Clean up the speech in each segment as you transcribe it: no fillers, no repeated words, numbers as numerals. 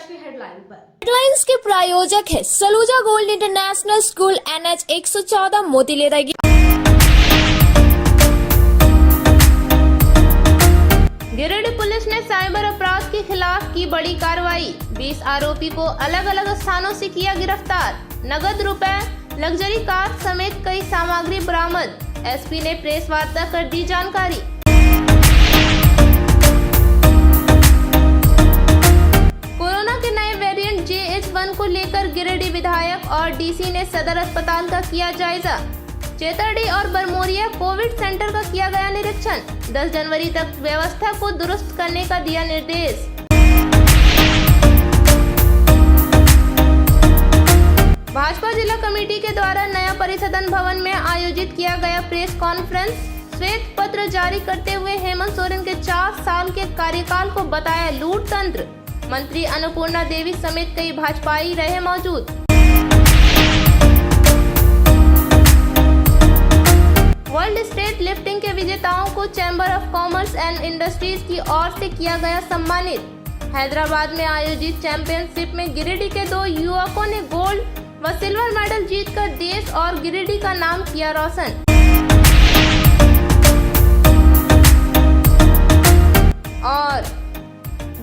आज की हेडलाइन पर। हेडलाइंस के प्रायोजक है Saluja gold international school NH 114 Motilera. Giridih police ने साइबर अपराध के खिलाफ की बड़ी कार्रवाई। 20 आरोपी को अलग अलग स्थानों से किया गिरफ्तार। नगद रुपए, लग्जरी कार समेत कई सामग्री बरामद। SP ने प्रेस वार्ता कर दी जानकारी। कोरोना के नए वेरिएंट JH1 को लेकर गिरिडीह विधायक और DC ने सदर अस्पताल का किया जायजा। चेतरडी और बरमोरिया कोविड सेंटर का किया गया निरीक्षण। 10 जनवरी तक व्यवस्था को दुरुस्त करने का दिया निर्देश। भाजपा जिला कमेटी के द्वारा नया परिसदन भवन में आयोजित किया गया प्रेस कॉन्फ्रेंस। श्वेत पत्र जारी करते हुए हेमंत सोरेन के 4 साल के कार्यकाल को बताया लूट तंत्र। मंत्री अन्नपूर्णा देवी समेत कई भाजपाई रहे मौजूद। वर्ल्ड स्टेट लिफ्टिंग के विजेताओं को chamber of commerce and industries की ओर से किया गया सम्मानित। हैदराबाद में आयोजित चैंपियनशिप में गिरिडीह के 2 युवकों ने गोल्ड व सिल्वर मेडल जीतकर देश और गिरिडीह का नाम किया रोशन। और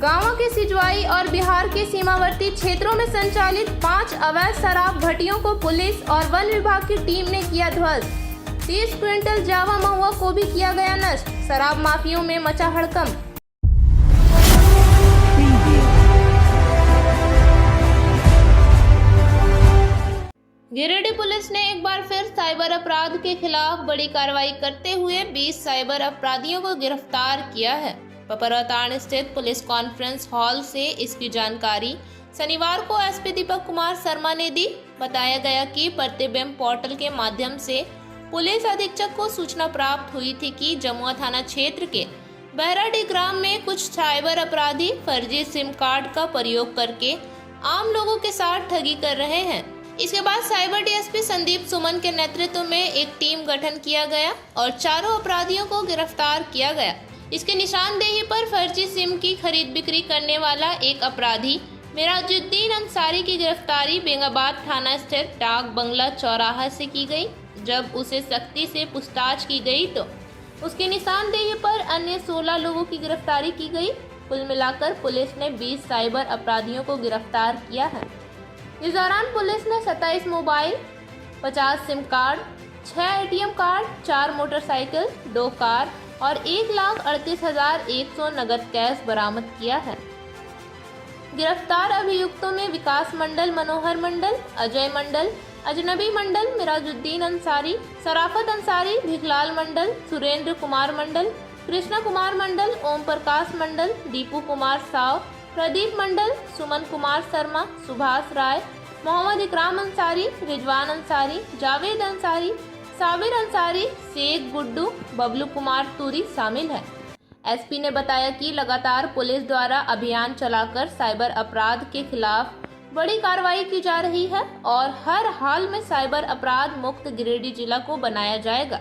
गांवों के सिजवाई और बिहार के सीमावर्ती क्षेत्रों में संचालित 5 अवैध शराब भट्टियों को पुलिस और वन विभाग की टीम ने किया ध्वस्त। 30 क्विंटल जावा महुआ को भी किया गया नष्ट। शराब माफियों में मचा हड़कंप। गिरिडीह पुलिस ने एक बार फिर साइबर अपराध के खिलाफ बड़ी कार्रवाई करते हुए 20 साइबर अपराधियों को गिरफ्तार किया है। पपरतान स्थित पुलिस कॉन्फ्रेंस हॉल से इसकी जानकारी शनिवार को SP दीपक कुमार शर्मा ने दी। बताया गया कि प्रतिबिंब पोर्टल के माध्यम से पुलिस अधीक्षक को सूचना प्राप्त हुई थी कि जमुआ थाना क्षेत्र के बहराडीह ग्राम में कुछ साइबर अपराधी फर्जी सिम कार्ड का प्रयोग करके आम लोगों के साथ ठगी कर रहे हैं। इसके बाद साइबर DSP संदीप सुमन के नेतृत्व में एक टीम गठन किया गया और चारों अपराधियों को गिरफ्तार किया गया। इसके निशानदेही पर फर्जी सिम की खरीद बिक्री करने वाला एक अपराधी मिराजुद्दीन अंसारी की गिरफ्तारी बेंगाबाद थाना स्थित डाक बंगला चौराहा से की गई। जब उसे सख्ती से पूछताछ की गई तो उसकी निशानदेही पर अन्य 16 लोगों की गिरफ्तारी की गई। कुल मिलाकर पुलिस ने 20 साइबर अपराधियों को गिरफ्तार किया है। इस दौरान पुलिस ने 27 mobile, 50 SIM card, 6 ATM card, 4 motorcycle, 2 car और 1,38,100 नगद कैश बरामद किया है। गिरफ्तार अभियुक्तों में विकास मंडल, मनोहर मंडल, अजय मंडल, अजनबी मंडल, मिराजुद्दीन अंसारी, सराफत अंसारी, भिखलाल मंडल, सुरेंद्र कुमार मंडल, कृष्णा कुमार मंडल, ओम प्रकाश मंडल, दीपू कुमार साव, प्रदीप मंडल, सुमन कुमार शर्मा, सुभाष राय, मोहम्मद इकराम अंसारी, रिजवान अंसारी, जावेद अंसारी, साबिर अंसारी, शेख गुड्डू, बबलू कुमार तूरी शामिल है। SP ने बताया कि लगातार पुलिस द्वारा अभियान चलाकर साइबर अपराध के खिलाफ बड़ी कार्रवाई की जा रही है और हर हाल में साइबर अपराध मुक्त गिरिडीह जिला को बनाया जाएगा।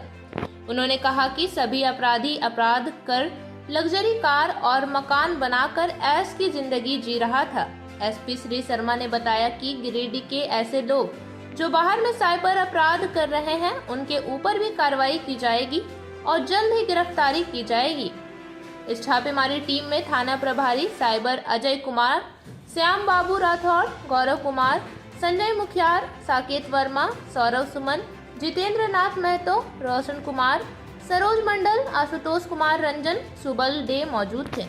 उन्होंने कहा कि सभी अपराधी अपराध कर लग्जरी कार और मकान बनाकर ऐश की जिंदगी जी रहा था। SP श्री शर्मा ने बताया कि गिरिडीह के ऐसे लोग जो बाहर में साइबर अपराध कर रहे हैं उनके ऊपर भी कार्रवाई की जाएगी और जल्द ही गिरफ्तारी की जाएगी। इस छापेमारी टीम में थाना प्रभारी साइबर अजय कुमार, श्याम बाबू राठौड़, गौरव कुमार, संजय मुखियार, साकेत वर्मा, सौरव सुमन, जितेंद्र नाथ महतो, रोशन कुमार, सरोज मंडल, आशुतोष कुमार रंजन, सुबल डे मौजूद थे।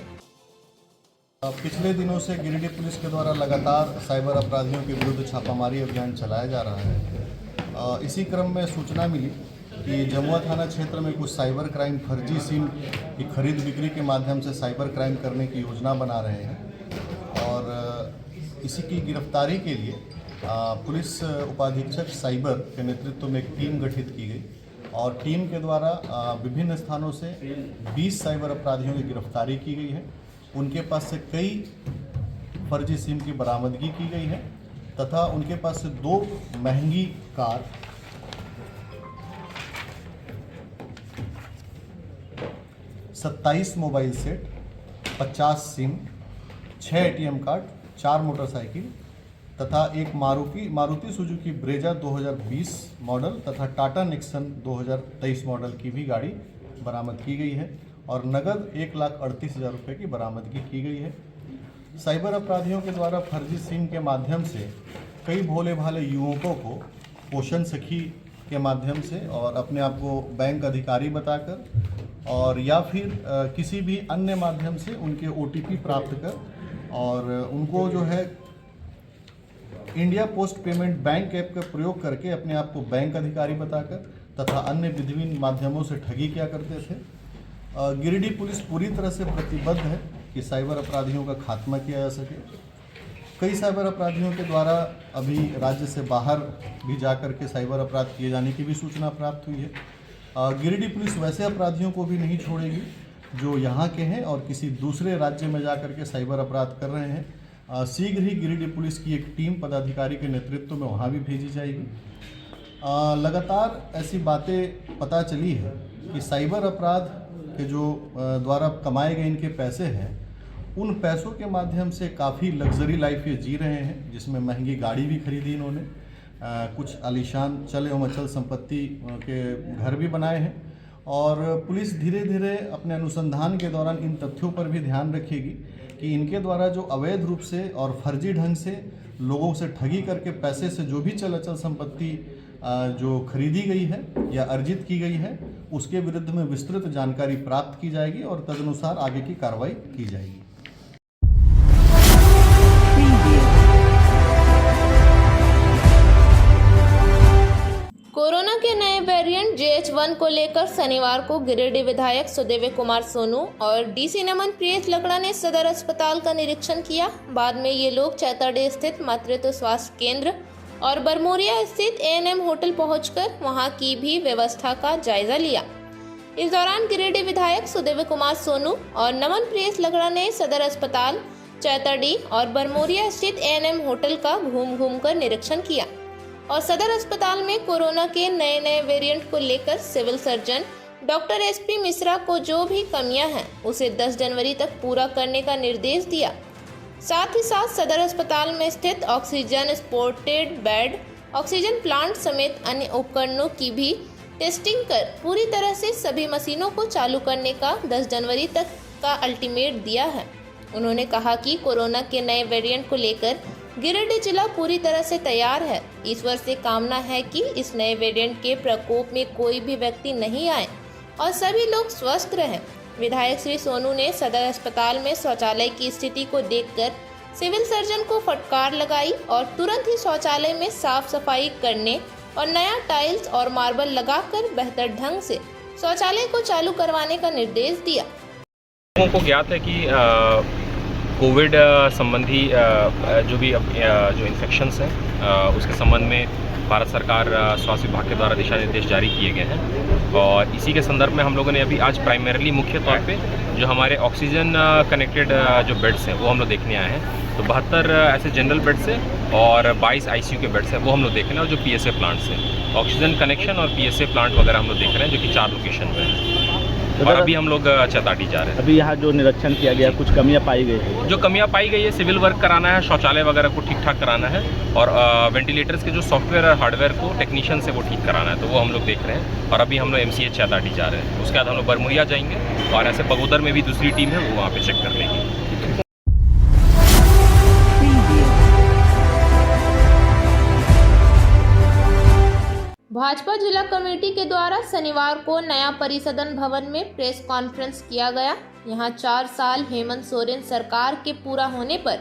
पिछले दिनों से गिरिडीह पुलिस के द्वारा लगातार साइबर अपराधियों के विरुद्ध छापामारी अभियान चलाया जा रहा है। इसी क्रम में सूचना मिली कि जमुआ थाना क्षेत्र में कुछ साइबर क्राइम फर्जी सिम की खरीद बिक्री के माध्यम से साइबर क्राइम करने की योजना बना रहे हैं और इसी की गिरफ्तारी के लिए पुलिस उपाधीक्षक साइबर के नेतृत्व में एक टीम गठित की गई और टीम के द्वारा विभिन्न स्थानों से 20 साइबर अपराधियों की गिरफ्तारी की गई है। उनके पास से कई फर्जी सिम की बरामदगी की गई है तथा उनके पास से 2 महंगी car, 27 mobile set, 50 SIM, 6 ATM card, 4 motorcycle तथा एक मारुति सुजुकी ब्रेजा 2020 मॉडल तथा टाटा निक्सन 2023 मॉडल की भी गाड़ी बरामद की गई है और नगद 1,38,000 रुपये की बरामदगी की गई है। साइबर अपराधियों के द्वारा फर्जी सिम के माध्यम से कई भोले भाले युवकों को पोषण सखी के माध्यम से और अपने आप को बैंक अधिकारी बताकर और या फिर किसी भी अन्य माध्यम से उनके OTP प्राप्त कर और उनको जो है India post payment bank app का प्रयोग करके अपने आप को बैंक अधिकारी बताकर तथा अन्य विभिन्न माध्यमों से ठगी किया करते थे। गिरिडीह पुलिस पूरी तरह से प्रतिबद्ध है कि साइबर अपराधियों का खात्मा किया जा सके। कई साइबर अपराधियों के द्वारा अभी राज्य से बाहर भी जाकर के साइबर अपराध किए जाने की भी सूचना प्राप्त हुई है। गिरिडीह पुलिस वैसे अपराधियों को भी नहीं छोड़ेगी जो यहाँ के हैं और किसी दूसरे राज्य में जाकर के साइबर अपराध कर रहे हैं। शीघ्र ही गिरिडीह पुलिस की एक टीम पदाधिकारी के नेतृत्व में वहाँ भी भेजी जाएगी। लगातार ऐसी बातें पता चली है कि साइबर अपराध के जो द्वारा कमाए गए इनके पैसे हैं उन पैसों के माध्यम से काफ़ी लग्जरी लाइफ ये जी रहे हैं, जिसमें महंगी गाड़ी भी खरीदी इन्होंने, कुछ आलीशान चल एवं अचल संपत्ति के घर भी बनाए हैं और पुलिस धीरे धीरे अपने अनुसंधान के दौरान इन तथ्यों पर भी ध्यान रखेगी कि इनके द्वारा जो अवैध रूप से और फर्जी ढंग से लोगों से ठगी करके पैसे से जो भी चल अचल संपत्ति जो खरीदी गई है या अर्जित की गई है उसके विरुद्ध में विस्तृत जानकारी प्राप्त की जाएगी और तदनुसार आगे की कार्रवाई की जाएगी। कोरोना के नए वेरिएंट JH1 को लेकर शनिवार को गिरिडीह विधायक सुदेव कुमार सोनू और DC नमन प्रियेश लकड़ा ने सदर अस्पताल का निरीक्षण किया। बाद में ये लोग चैताडीह स्थित मातृत्व स्वास्थ्य केंद्र और बरमोरिया स्थित ANM होटल पहुंचकर वहां की भी व्यवस्था का जायजा लिया। इस दौरान गिरिडीह विधायक सुदेव कुमार सोनू और नमन प्रियेश लकड़ा ने सदर अस्पताल, चैताडीह और बरमोरिया स्थित ANM होटल का घूम कर निरीक्षण किया और सदर अस्पताल में कोरोना के नए वेरिएंट को लेकर civil surgeon doctor SP Mishra को जो भी कमियां हैं उसे 10 जनवरी तक पूरा करने का निर्देश दिया। साथ ही साथ सदर अस्पताल में स्थित oxygen supported bed, oxygen plant समेत अन्य उपकरणों की भी टेस्टिंग कर पूरी तरह से सभी मशीनों को चालू करने का 10 जनवरी तक का अल्टीमेट दिया है। उन्होंने कहा कि कोरोना के नए वेरिएंट को लेकर गिरिडीह जिला पूरी तरह से तैयार है। ईश्वर से कामना है कि इस नए वेरिएंट के प्रकोप में कोई भी व्यक्ति नहीं आए और सभी लोग स्वस्थ रहें। विधायक श्री सोनू ने सदर अस्पताल में शौचालय की स्थिति को देखकर सिविल सर्जन को फटकार लगाई और तुरंत ही शौचालय में साफ सफाई करने और नया टाइल्स और मार्बल लगाकर बेहतर ढंग से शौचालय को चालू करवाने का निर्देश दिया। लोगों को ज्ञात है कि कोविड संबंधी जो भी जो इन्फेक्शंस हैं उसके संबंध में भारत सरकार स्वास्थ्य विभाग के द्वारा दिशा निर्देश जारी किए गए हैं और इसी के संदर्भ में हम लोगों ने अभी आज प्राइमरीली मुख्य तौर पे जो हमारे ऑक्सीजन कनेक्टेड जो बेड्स हैं वो हम लोग देखने आए हैं। तो 72 ऐसे जनरल बेड्स हैं और 22 ICU के बेड्स हैं वो हम लोग देख रहे हैं और जो PSA प्लांट्स हैं, ऑक्सीजन कनेक्शन और PSA प्लांट वगैरह हम लोग देख रहे हैं जो कि 4 लोकेशन पे हैं और अभी हम लोग चैताडीह जा रहे हैं। अभी यहाँ जो निरीक्षण किया गया कुछ कमियाँ पाई गई है? जो कमियाँ पाई गई है, सिविल वर्क कराना है, शौचालय वगैरह को ठीक ठाक कराना है और वेंटिलेटर्स के जो सॉफ्टवेयर और हार्डवेयर को टेक्नीशियन से वो ठीक कराना है, तो वो हम लोग देख रहे हैं और अभी हम लोग MCH चैताडीह जा रहे हैं। उसके बाद हम लोग बरमोरिया जाएंगे और ऐसे बगोदर में भी दूसरी टीम है वो वहाँ पर चेक कर लेंगे। भाजपा जिला कमेटी के द्वारा शनिवार को नया परिसदन भवन में प्रेस कॉन्फ्रेंस किया गया। यहां 4 साल हेमंत सोरेन सरकार के पूरा होने पर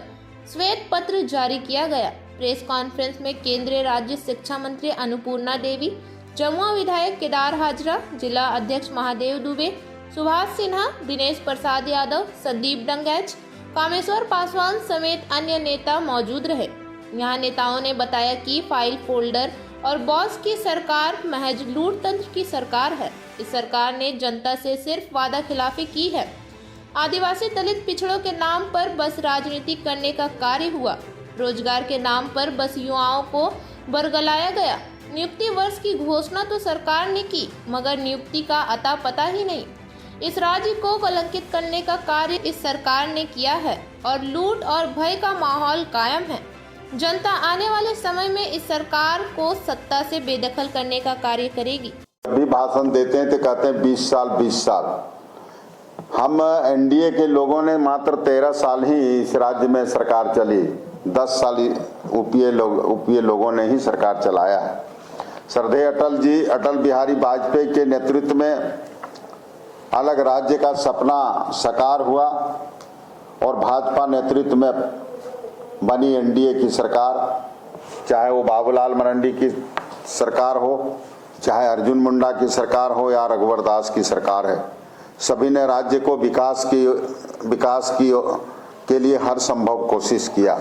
श्वेत पत्र जारी किया गया। प्रेस कॉन्फ्रेंस में केंद्रीय राज्य शिक्षा मंत्री अन्नपूर्णा देवी, जमुआ विधायक केदार हाजरा, जिला अध्यक्ष महादेव दुबे, सुभाष सिन्हा, दिनेश प्रसाद यादव, संदीप डंगैच, कामेश्वर पासवान समेत अन्य नेता मौजूद रहे। यहाँ नेताओं ने बताया कि फाइल फोल्डर और बॉस की सरकार महज लूट तंत्र की सरकार है। इस सरकार ने जनता से सिर्फ वादा खिलाफी की है। आदिवासी दलित पिछड़ों के नाम पर बस राजनीति करने का कार्य हुआ। रोजगार के नाम पर बस युवाओं को बरगलाया गया। नियुक्ति वर्ष की घोषणा तो सरकार ने की मगर नियुक्ति का अता पता ही नहीं। इस राज्य को कलंकित करने का कार्य इस सरकार ने किया है और लूट और भय का माहौल कायम है। जनता आने वाले समय में इस सरकार को सत्ता से बेदखल करने का कार्य करेगी। भी भाषण देते हैं तो कहते हैं 20 साल 20 साल। हम एनडीए के लोगों ने मात्र 13 साल ही इस राज्य में सरकार चली, 10 साल यूपीए लोगों ने ही सरकार चलाया है। श्रद्धेय अटल बिहारी वाजपेयी के नेतृत्व में अलग राज्य का सपना साकार हुआ और भाजपा नेतृत्व में बनी एनडीए की सरकार, चाहे वो बाबूलाल मरांडी की सरकार हो, चाहे अर्जुन मुंडा की सरकार हो या रघुवर दास की सरकार है, सभी ने राज्य को विकास के लिए हर संभव कोशिश किया।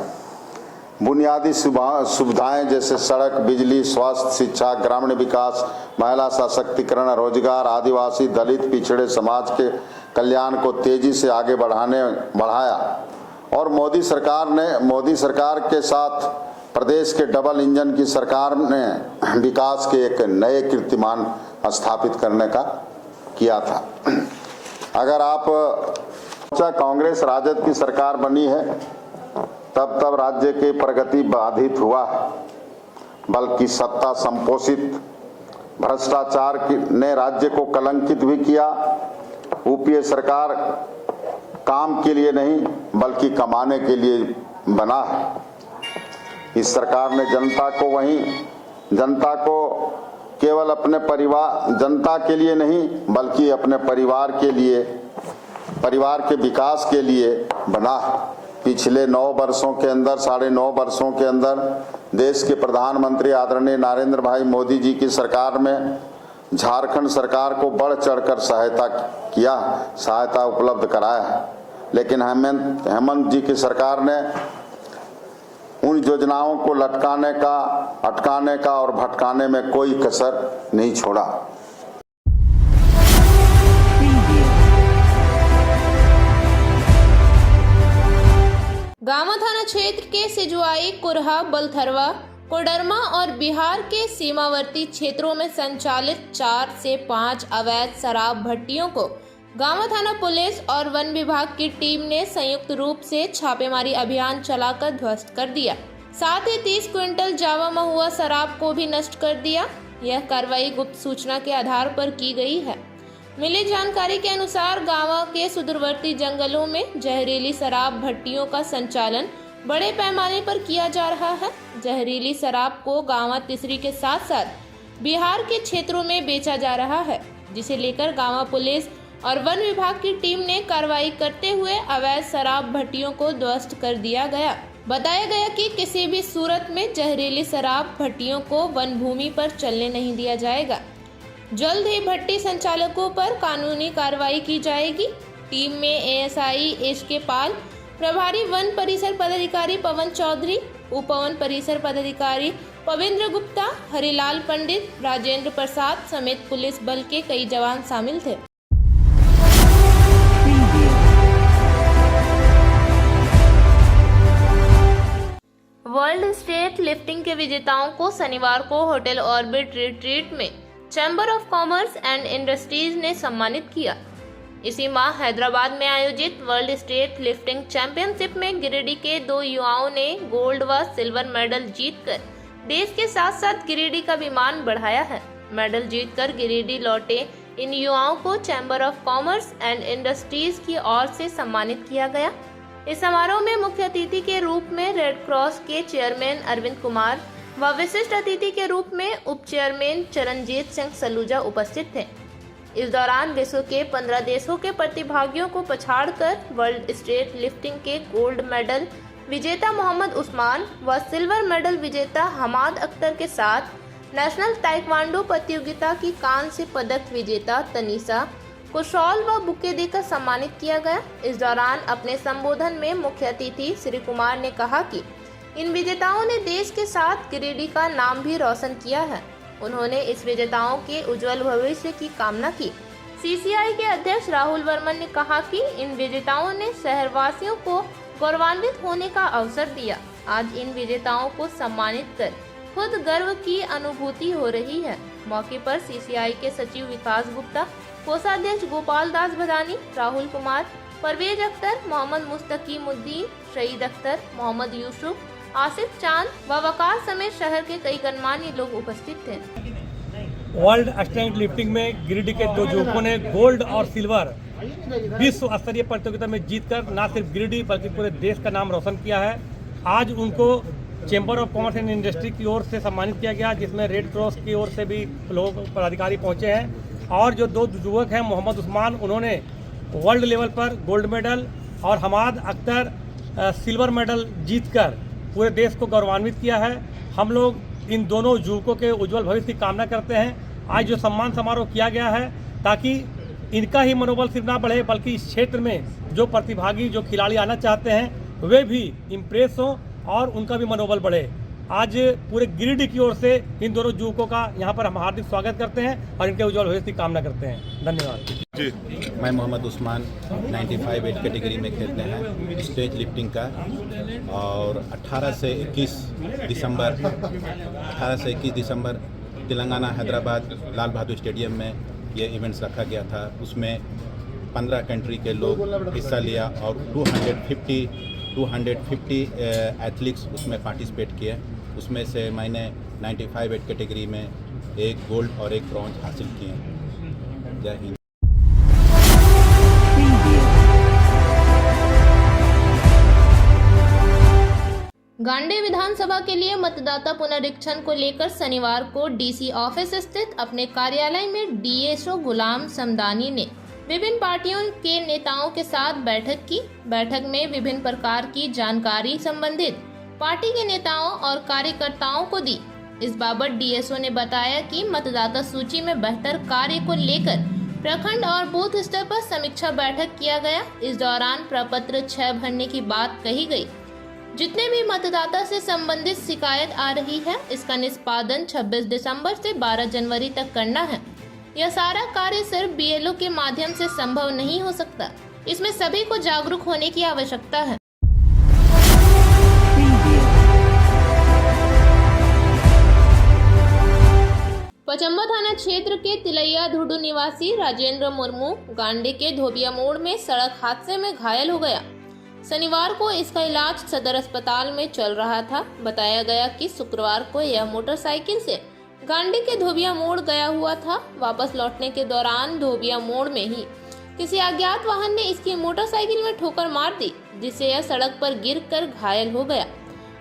बुनियादी सुविधाएं जैसे सड़क, बिजली, स्वास्थ्य, शिक्षा, ग्रामीण विकास, महिला सशक्तिकरण, रोजगार, आदिवासी, दलित, पिछड़े समाज के कल्याण को तेजी से आगे बढ़ाया और मोदी सरकार के साथ प्रदेश के डबल इंजन की सरकार ने विकास के एक नए कीर्तिमान स्थापित करने का किया था। अगर आप कांग्रेस राजद की सरकार बनी है तब राज्य की प्रगति बाधित हुआ है, बल्कि सत्ता संपोषित भ्रष्टाचार ने राज्य को कलंकित भी किया। यूपीए सरकार काम के लिए नहीं बल्कि कमाने के लिए बना है। इस सरकार ने जनता को केवल अपने जनता के लिए नहीं बल्कि अपने परिवार के विकास के लिए बना है। पिछले 9 वर्षों के अंदर, 9.5 वर्षों के अंदर देश के प्रधानमंत्री आदरणीय नरेंद्र भाई मोदी जी की सरकार में झारखंड सरकार को बढ़ चढ़कर सहायता उपलब्ध कराया है, लेकिन हेमंत जी की सरकार ने उन योजनाओं को अटकाने का और भटकाने में कोई कसर नहीं छोड़ा। गामा थाना क्षेत्र के सिजुआई, कुरहा, बलथरवा, कोडरमा और बिहार के सीमावर्ती क्षेत्रों में संचालित 4 से 5 अवैध शराब भट्टियों को गामा थाना पुलिस और वन विभाग की टीम ने संयुक्त रूप से छापेमारी अभियान चलाकर ध्वस्त कर दिया। साथ ही 30 क्विंटल जावा महुआ शराब को भी नष्ट कर दिया। यह कार्रवाई गुप्त सूचना के आधार पर की गई है। मिली जानकारी के अनुसार गांव के सुदूरवर्ती जंगलों में जहरीली शराब भट्टियों का संचालन बड़े पैमाने पर किया जा रहा है। जहरीली शराब को गांवा तिसरी के साथ साथ बिहार के क्षेत्रों में बेचा जा रहा है, जिसे लेकर गांवा पुलिस और वन विभाग की टीम ने कार्रवाई करते हुए अवैध शराब भट्टियों को ध्वस्त कर दिया गया। बताया गया कि किसी भी सूरत में जहरीली शराब भट्टियों को वन भूमि पर चलने नहीं दिया जाएगा। जल्द ही भट्टी संचालकों पर कानूनी कार्रवाई की जाएगी। टीम में एएसआई एसके पाल, प्रभारी वन परिसर पदाधिकारी पवन चौधरी, उप वन परिसर पदाधिकारी पविंद्र गुप्ता, हरिलाल पंडित, राजेंद्र प्रसाद समेत पुलिस बल के कई जवान शामिल थे। वर्ल्ड स्टेट लिफ्टिंग के विजेताओं को शनिवार को होटल ऑर्बिट रिट्रीट में chamber of commerce and industries ने सम्मानित किया। इसी माह हैदराबाद में आयोजित वर्ल्ड स्टेट लिफ्टिंग चैंपियनशिप में गिरिडीह के 2 युवाओं ने गोल्ड व सिल्वर मेडल जीतकर देश के साथ साथ गिरिडीह का विमान बढ़ाया है। मेडल जीतकर गिरिडीह लौटे इन युवाओं को chamber of commerce and industries की ओर से सम्मानित किया गया। इस समारोह में मुख्य अतिथि के रूप में रेड क्रॉस के चेयरमैन अरविंद कुमार व विशिष्ट अतिथि के रूप में उप चेयरमैन चरणजीत सिंह सलूजा उपस्थित थे। इस दौरान विश्व के 15 देशों के प्रतिभागियों को पछाड़कर वर्ल्ड स्टेट लिफ्टिंग के गोल्ड मेडल विजेता मोहम्मद उस्मान व सिल्वर मेडल विजेता हमाद अख्तर के साथ नेशनल ताइक्वांडो प्रतियोगिता की कांस्य पदक विजेता तनीसा को शॉल व बुके देकर सम्मानित किया गया। इस दौरान अपने संबोधन में मुख्य अतिथि श्री कुमार ने कहा कि इन विजेताओं ने देश के साथ गिरिडीह का नाम भी रोशन किया है। उन्होंने इस विजेताओं के उज्जवल भविष्य की कामना की। सीसीआई के अध्यक्ष राहुल वर्मन ने कहा कि इन विजेताओं ने शहरवासियों को गौरवान्वित होने का अवसर दिया। आज इन विजेताओं को सम्मानित कर खुद गर्व की अनुभूति हो रही है। मौके पर सीसीआई के सचिव विकास गुप्ता, कोषाध्यक्ष गोपाल दास भदानी, राहुल कुमार, परवेज अख्तर, मोहम्मद मुस्तकीमुद्दीन, शहीद अख्तर, मोहम्मद यूसुफ, आसिफ चांद व वकार समेत शहर के कई गणमान्य लोग उपस्थित थे। वर्ल्ड स्ट्रेंथ लिफ्टिंग में गिरिडीह के 2 युवकों ने गोल्ड और सिल्वर विश्व स्तरीय प्रतियोगिता में जीतकर न सिर्फ गिरिडीह बल्कि पूरे देश का नाम रोशन किया है। आज उनको chamber of commerce and industry की ओर से सम्मानित किया गया, जिसमें रेड क्रॉस की ओर से भी लोग पदाधिकारी पहुंचे हैं। और जो 2 युवक हैं, मोहम्मद उस्मान, उन्होंने वर्ल्ड लेवल पर गोल्ड मेडल और हमाद अख्तर सिल्वर मेडल जीतकर पूरे देश को गौरवान्वित किया है। हम लोग इन दोनों युवकों के उज्जवल भविष्य की कामना करते हैं। आज जो सम्मान समारोह किया गया है ताकि इनका ही मनोबल सिर्फ ना बढ़े बल्कि इस क्षेत्र में जो प्रतिभागी, जो खिलाड़ी आना चाहते हैं वे भी इम्प्रेस हों और उनका भी मनोबल बढ़े। आज पूरे गिरिडीह की ओर से इन दोनों युवकों का यहाँ पर हम हार्दिक स्वागत करते हैं और इनके उज्जवल भविष्य की कामना करते हैं। धन्यवाद जी। मैं मोहम्मद उस्मान 95 वेट कैटेगरी में खेलते हैं स्टेज लिफ्टिंग का, और 18 से 21 दिसंबर तेलंगाना हैदराबाद लाल बहादुर स्टेडियम में ये इवेंट्स रखा गया था। उसमें 15 कंट्री के लोग हिस्सा लिया और 250 एथलीट्स उसमें पार्टिसिपेट किए। उसमें से मैंने 95 वेट कैटेगरी में 1 गोल्ड और 1 ब्रॉन्ज हासिल किए। जय हिंद। गांडे विधानसभा के लिए मतदाता पुनरीक्षण को लेकर शनिवार को डीसी ऑफिस स्थित अपने कार्यालय में डीएसओ गुलाम समदानी ने विभिन्न पार्टियों के नेताओं के साथ बैठक की। बैठक में विभिन्न प्रकार की जानकारी संबंधित पार्टी के नेताओं और कार्यकर्ताओं को दी। इस बाबत डीएसओ ने बताया कि मतदाता सूची में बेहतर कार्य को लेकर प्रखंड और बूथ स्तर पर समीक्षा बैठक किया गया। इस दौरान प्रपत्र 6 भरने की बात कही गई। जितने भी मतदाता से संबंधित शिकायत आ रही है, इसका निष्पादन 26 दिसंबर से 12 जनवरी तक करना है। यह सारा कार्य सिर्फ बीएलओ के माध्यम से संभव नहीं हो सकता। इसमें सभी को जागरूक होने की आवश्यकता है। पचम्बा थाना क्षेत्र के तिलैया धुडू निवासी राजेंद्र मुर्मू गांडे के धोबिया मोड़ में सड़क हादसे में घायल हो गया। शनिवार को इसका इलाज सदर अस्पताल में चल रहा था। बताया गया कि शुक्रवार को यह मोटरसाइकिल से गांडी के धोबिया मोड़ गया हुआ था। वापस लौटने के दौरान धोबिया मोड़ में ही किसी अज्ञात वाहन ने इसकी मोटरसाइकिल में ठोकर मार दी, जिससे यह सड़क पर गिरकर घायल हो गया।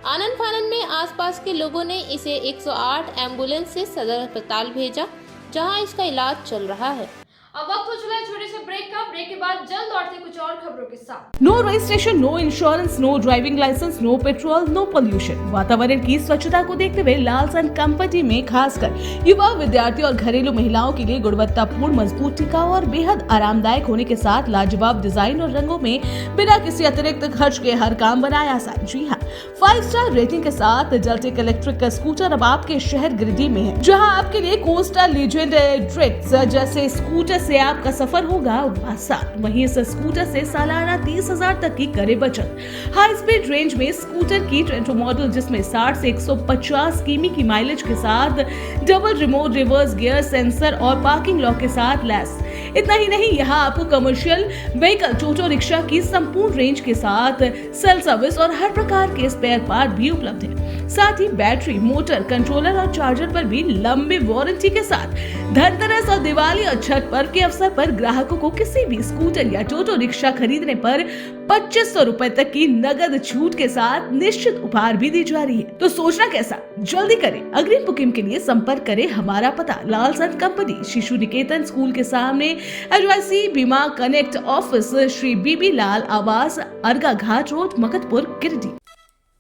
आनन फानन में आसपास के लोगों ने इसे 108 एम्बुलेंस से सदर अस्पताल भेजा, जहां इसका इलाज चल रहा है। अब वक्त हो चला है छोटे से ब्रेक का। ब्रेक के बाद जल्द लौटते कुछ और खबरों के साथ। No registration, no insurance, no driving licence, no petrol, no pollution. वातावरण की स्वच्छता को देखते हुए लालसन कंपनी में खासकर युवा, विद्यार्थी और घरेलू महिलाओं के लिए गुणवत्तापूर्ण, मजबूत, टिकाऊ और बेहद आरामदायक होने के साथ लाजवाब डिजाइन और रंगों में बिना किसी अतिरिक्त खर्च के हर काम बनाया आसान। जी हाँ, 5 स्टार रेटिंग के साथ जल्टेक इलेक्ट्रिक का स्कूटर अब आपके शहर गिरिडीह में है, जहाँ आपके लिए कोस्टा लीजेंड ड्रिक्स जैसे स्कूटर से आपका सफर होगा आसान। वहीं इस स्कूटर से सालाना 30,000 तक की करे बचत। हाई स्पीड रेंज में स्कूटर की ट्रेंटो मॉडल, जिसमें 60 से 150 किमी की माइलेज के साथ double remote reverse gear sensor और पार्किंग लॉक के साथ लैस। इतना ही नहीं, यहाँ आपको कमर्शियल व्हीकल, टोटो रिक्शा की संपूर्ण रेंज के साथ सेल सर्विस और हर प्रकार के स्पेयर पार्ट भी उपलब्ध है। साथ ही बैटरी, मोटर, कंट्रोलर और चार्जर पर भी लंबी वारंटी के साथ धनतेरस और दिवाली और छठ पर्व के अवसर पर ग्राहकों को किसी भी स्कूटर या टोटो रिक्शा खरीदने पर 2500 रुपए तक की नगद छूट के साथ निश्चित उपहार भी दी जा रही है। तो सोचना कैसा, जल्दी करें। अग्रिम बुकिंग के लिए संपर्क करें। हमारा पता लालसन कंपनी, शिशु निकेतन स्कूल के सामने, एडवाइसी बीमा कनेक्ट ऑफिस, श्री बीबी लाल आवास, अर्गा घाट रोड, मकतपुर, गिरिडीह।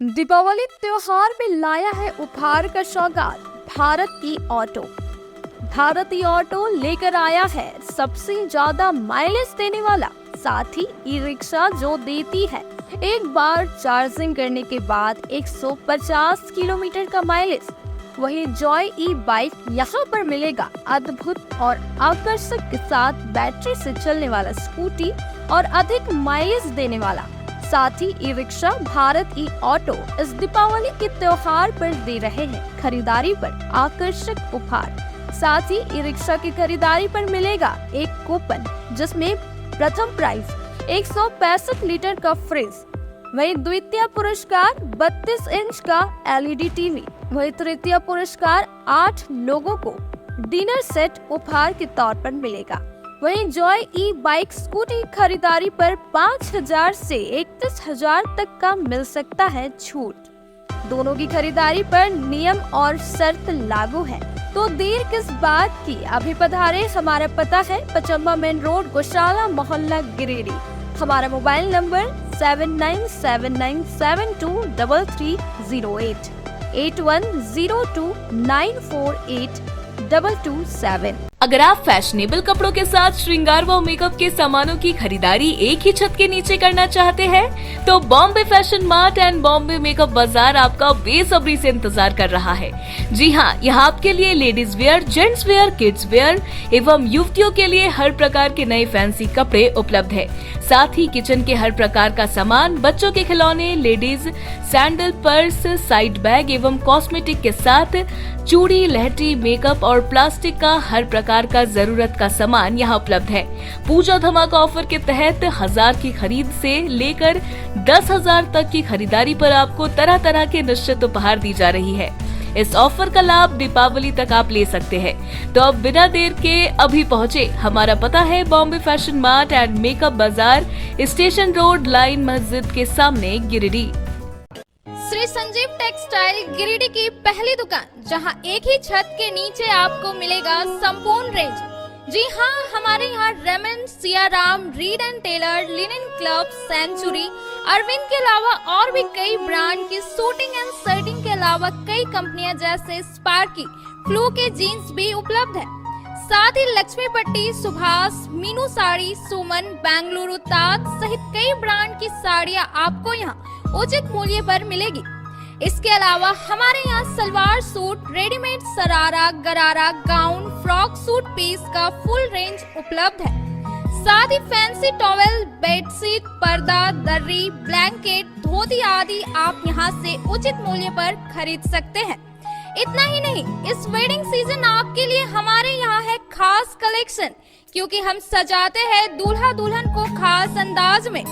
दीपावली त्योहार में लाया है उपहार का सौगात भारत की ऑटो। भारतीय ऑटो लेकर आया है सबसे ज्यादा माइलेज देने वाला, साथ ही ई रिक्शा जो देती है एक बार चार्जिंग करने के बाद 150 किलोमीटर का माइलेज। वही जॉय ई बाइक यहाँ पर मिलेगा अद्भुत और आकर्षक के साथ बैटरी से चलने वाला स्कूटी और अधिक माइलेज देने वाला। साथ ही ई रिक्शा भारत ई ऑटो इस दीपावली के त्योहार पर दे रहे हैं खरीदारी पर आकर्षक उपहार। साथ ही ई रिक्शा की खरीदारी पर मिलेगा एक कूपन, जिसमें प्रथम प्राइज 165 लीटर का फ्रिज, वहीं द्वितीय पुरस्कार 32 इंच का LED टीवी, वहीं तृतीय पुरस्कार 8 लोगों को डिनर सेट उपहार के तौर पर मिलेगा। वहीं जॉय ई बाइक स्कूटी खरीदारी पर 5,000 से 31,000 तक का मिल सकता है छूट। दोनों की खरीदारी पर नियम और शर्त लागू है, तो देर किस बात की, अभी पधारे। हमारा पता है पचम्बा मेन रोड, गौशाला मोहल्ला, गिरिडीह। हमारा मोबाइल नंबर 7979723308 8102948227। अगर आप फैशनेबल कपड़ों के साथ श्रृंगार व मेकअप के सामानों की खरीदारी एक ही छत के नीचे करना चाहते हैं, तो Bombay fashion mart and Bombay makeup बाजार आपका बेसब्री से इंतजार कर रहा है। जी हाँ, यहाँ आपके लिए ladies wear, gents wear, kids where एवं युवतियों के लिए हर प्रकार के नए फैंसी कपड़े उपलब्ध है। साथ ही किचन के हर प्रकार का सामान, बच्चों के खिलौने, ladies sandal, purse, side bag एवं कॉस्मेटिक के साथ चूड़ी, लहठी, मेकअप और प्लास्टिक का हर प्रकार का जरूरत का सामान यहाँ उपलब्ध है। पूजा धमाका ऑफर के तहत 1000 की खरीद से लेकर 10,000 तक की खरीदारी पर आपको तरह तरह के निश्चित उपहार दी जा रही है। इस ऑफर का लाभ दीपावली तक आप ले सकते हैं। तो अब बिना देर के अभी पहुँचे। हमारा पता है Bombay fashion mart and makeup बाजार, स्टेशन रोड, लाइन मस्जिद के सामने, गिरिडीह। श्री संजीव टेक्सटाइल गिरिडीह की पहली दुकान, जहां एक ही छत के नीचे आपको मिलेगा संपूर्ण रेंज। जी हाँ, हमारे यहाँ Raymond, Siyaram, Reid and Taylor, linen club, century, Arvind के अलावा और भी कई ब्रांड की सूटिंग एंड शर्टिंग के अलावा कई कंपनियां जैसे स्पार्की, फ्लू के जीन्स भी उपलब्ध है। साथ ही लक्ष्मी पट्टी, सुभाष, मीनू साड़ी, सुमन, बेंगलुरु ताज सहित कई ब्रांड की साड़ियां आपको यहाँ उचित मूल्य पर मिलेगी। इसके अलावा हमारे यहाँ सलवार सूट, रेडीमेड सरारा, गरारा, गाउन, फ्रॉक सूट पीस का फुल रेंज उपलब्ध है। साथ ही फैंसी टॉवेल, बेडशीट, पर्दा, दर्री, ब्लैंकेट, धोती आदि आप यहाँ से उचित मूल्य पर खरीद सकते हैं। इतना ही नहीं, इस वेडिंग सीजन आपके लिए हमारे यहाँ है खास कलेक्शन, क्योंकि हम सजाते हैं दूल्हा दुल्हन को खास अंदाज में।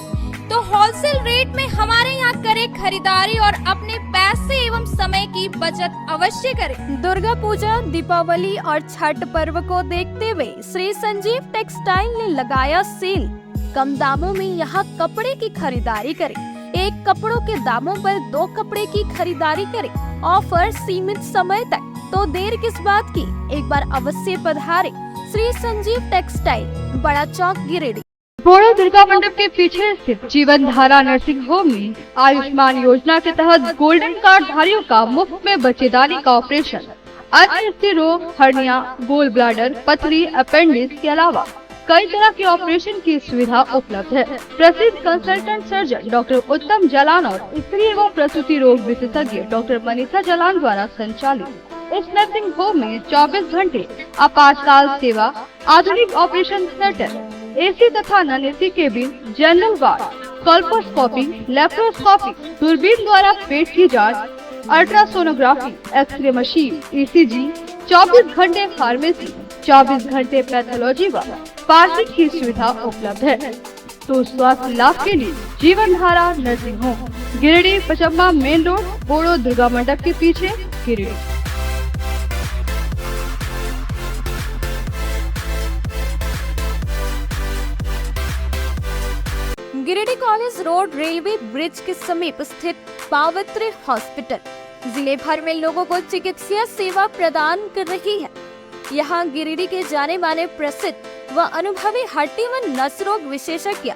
तो होलसेल रेट में हमारे यहाँ करें खरीदारी और अपने पैसे एवं समय की बचत अवश्य करें। दुर्गा पूजा, दीपावली और छठ पर्व को देखते हुए श्री संजीव टेक्सटाइल ने लगाया सेल। कम दामों में यहाँ कपड़े की खरीदारी करें। एक कपड़ों के दामों पर 2 कपड़े की खरीदारी करें। ऑफर सीमित समय तक, तो देर किस बात की, एक बार अवश्य पधारें। श्री संजीव टेक्सटाइल, बड़ा चौक, गिरिडीह। बोड़ो दुर्गा मंडप के पीछे स्थित जीवन धारा नर्सिंग होम में आयुष्मान योजना के तहत गोल्डन कार्ड धारियों का मुफ्त में बच्चेदानी का ऑपरेशन, अन्य स्थिर रोग, हर्निया, गोल ब्लैडर, पथरी, अपेंडिक्स के अलावा कई तरह के ऑपरेशन की सुविधा उपलब्ध है। प्रसिद्ध कंसल्टेंट सर्जन डॉक्टर उत्तम जलान और स्त्री एवं प्रसूति रोग विशेषज्ञ डॉक्टर मनीषा जलान द्वारा संचालित इस नर्सिंग होम में 24 घंटे आपातकाल सेवा, आधुनिक ऑपरेशन थिएटर, AC तथा non AC cabin, general ward, colposcopy, laparoscopy, दूरबीन द्वारा पेट की जांच, अल्ट्रासोनोग्राफी, एक्सरे मशीन, ECG, 24 घंटे फार्मेसी, 24 घंटे पैथोलॉजी व पार्किंग की सुविधा उपलब्ध है। तो स्वास्थ्य लाभ के लिए Jeevan Dhara nursing home, Giridih, Pachamba main road, Boro Durga Mandap के पीछे, Giridih. Giridih college road railway bridge के समीप स्थित पावित्री हॉस्पिटल जिले भर में लोगों को चिकित्सा सेवा प्रदान कर रही है। यहाँ गिरिडीह के जाने माने प्रसिद्ध व अनुभवी हड्डी व नस रोग विशेषज्ञ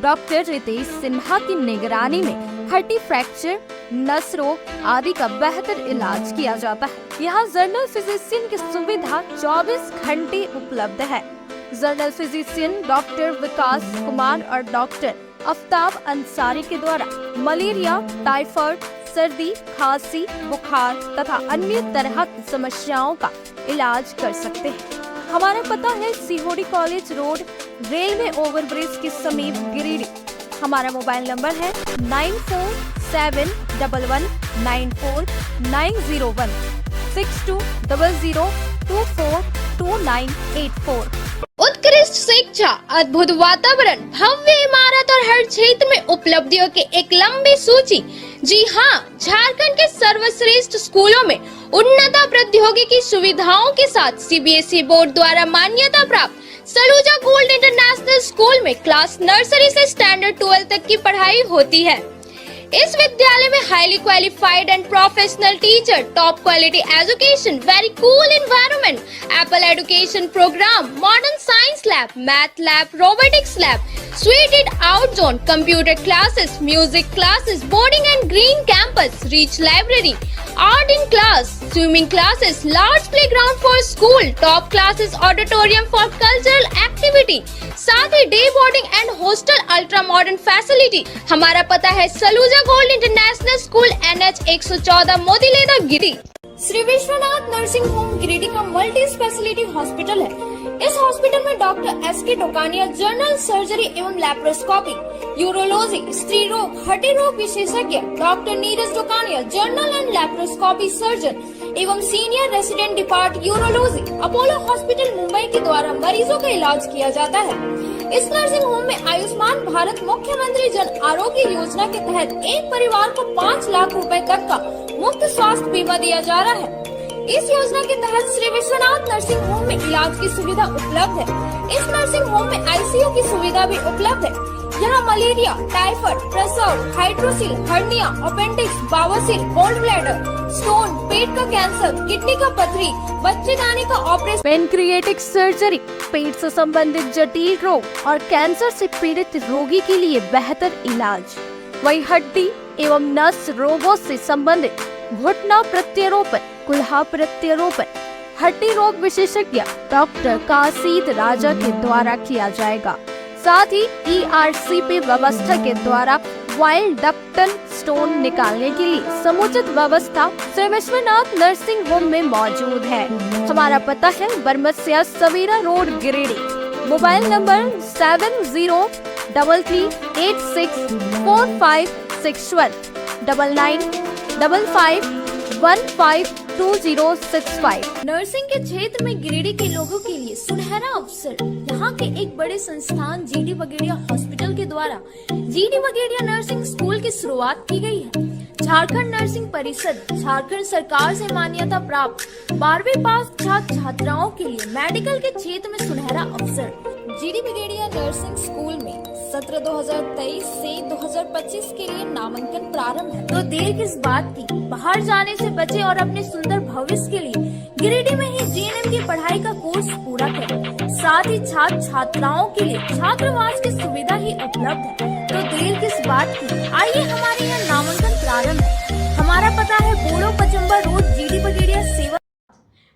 डॉक्टर रितेश सिन्हा की निगरानी में हड्डी फ्रैक्चर, नस रोग आदि का बेहतर इलाज किया जाता है। यहाँ जनरल फिजिशियन की सुविधा 24 घंटे उपलब्ध है। जनरल फिजिशियन डॉक्टर विकास कुमार और डॉक्टर आफ्ताब अंसारी के द्वारा मलेरिया, टाइफाइड, सर्दी, खांसी, बुखार तथा अन्य तरह की समस्याओं का इलाज कर सकते हैं। हमारा पता है सीहोडी कॉलेज रोड, रेलवे ओवरब्रिज के समीप, गिरिडीह। हमारा मोबाइल नंबर है 9471194901। 6200242984। उत्कृष्ट शिक्षा, अद्भुत वातावरण, भव्य इमारत और हर क्षेत्र में उपलब्धियों की एक लंबी सूची। जी हाँ, झारखंड के सर्वश्रेष्ठ स्कूलों में उन्नत प्रौद्योगिकी सुविधाओं के साथ सीबीएसई बोर्ड द्वारा मान्यता प्राप्त सलूजा गोल्ड इंटरनेशनल स्कूल में क्लास नर्सरी से स्टैंडर्ड 12 तक की पढ़ाई होती है। इस विद्यालय में highly qualified and professional teacher, top quality education, very cool environment, apple education programme, modern science lab, math lab, robotics lab, suited out zone, computer classes, music classes, boarding and green campus, rich library, art in class, swimming classes, large playground for school, top classes, auditorium for cultural activity, साथ ही day boarding and hostel ultra modern facility. हमारा पता है Saluja gold international school, NH 114, Motileda, Giridih. Shri Vishwanath nursing home Giridih का multi specialty hospital है। इस hospital में doctor SK Tokania general surgery एवं लैप्रोस्कोपी, यूरोलॉजी, स्त्री रोग, हड्डी रोग विशेषज्ञ, doctor Neeraj Tokania general and laparoscopy surgeon एवं senior resident department urology, Apollo hospital Mumbai के द्वारा मरीजों का इलाज किया जाता है। इस नर्सिंग होम में आयुष्मान भारत मुख्यमंत्री जन आरोग्य योजना के तहत एक परिवार को 5 लाख रुपए तक का मुफ्त स्वास्थ्य बीमा दिया जा रहा है। इस योजना के तहत श्री विश्वनाथ नर्सिंग होम में इलाज की सुविधा उपलब्ध है। इस नर्सिंग होम में ICU की सुविधा भी उपलब्ध है। यहाँ मलेरिया, टाइफाइड, प्रसव, हाइड्रोसिल, हर्निया, अपेंडिक्स, बावसीर, गोल्ड ब्लैडर, स्टोन, पेट का कैंसर, किडनी का पथरी, बच्चेदानी का ऑपरेशन, पेनक्रिएटिक सर्जरी, पेट से संबंधित जटिल रोग और कैंसर से पीड़ित रोगी के लिए बेहतर इलाज। वही हड्डी एवं नस रोगों से संबंधित घुटना प्रत्यारोपण, कुल्हा प्रत्यारोपण, हड्डी रोग विशेषज्ञ डॉक्टर काशीद राजा के द्वारा किया जाएगा। साथ ही ERCP व्यवस्था के द्वारा वाइल्ड डक्टन स्टोन निकालने के लिए समुचित व्यवस्था श्री विश्वनाथ नर्सिंग होम में मौजूद है। हमारा पता है Barmasia Savera road, Giridih. Mobile number 7033864561 9955152065। Nursing के क्षेत्र में गिरिडीह के लोगों के लिए सुनहरा अवसर। यहाँ के एक बड़े संस्थान GD बगेड़िया हॉस्पिटल के द्वारा GD बगेड़िया नर्सिंग स्कूल की शुरुआत की गई है। झारखंड नर्सिंग परिषद झारखंड सरकार से मान्यता प्राप्त 12वीं पास छात्र छात्राओं के लिए मेडिकल के क्षेत्र में सुनहरा अवसर। GD बगेड़िया नर्सिंग स्कूल में सत्र 2023 से 2025 के लिए नामांकन प्रारंभ है। तो देर किस बात की, बाहर जाने से बचे और अपने सुंदर भविष्य के लिए गिरिडीह में ही GNM की पढ़ाई का कोर्स पूरा करें। साथ ही छात्र छात्राओं के लिए छात्रावास की सुविधा ही उपलब्ध है। तो देर किस बात की, आइए हमारे यहाँ नामांकन प्रारंभ है। हमारा पता है बोड़ो पचम्बा रोड, GD बगेड़िया सेवा।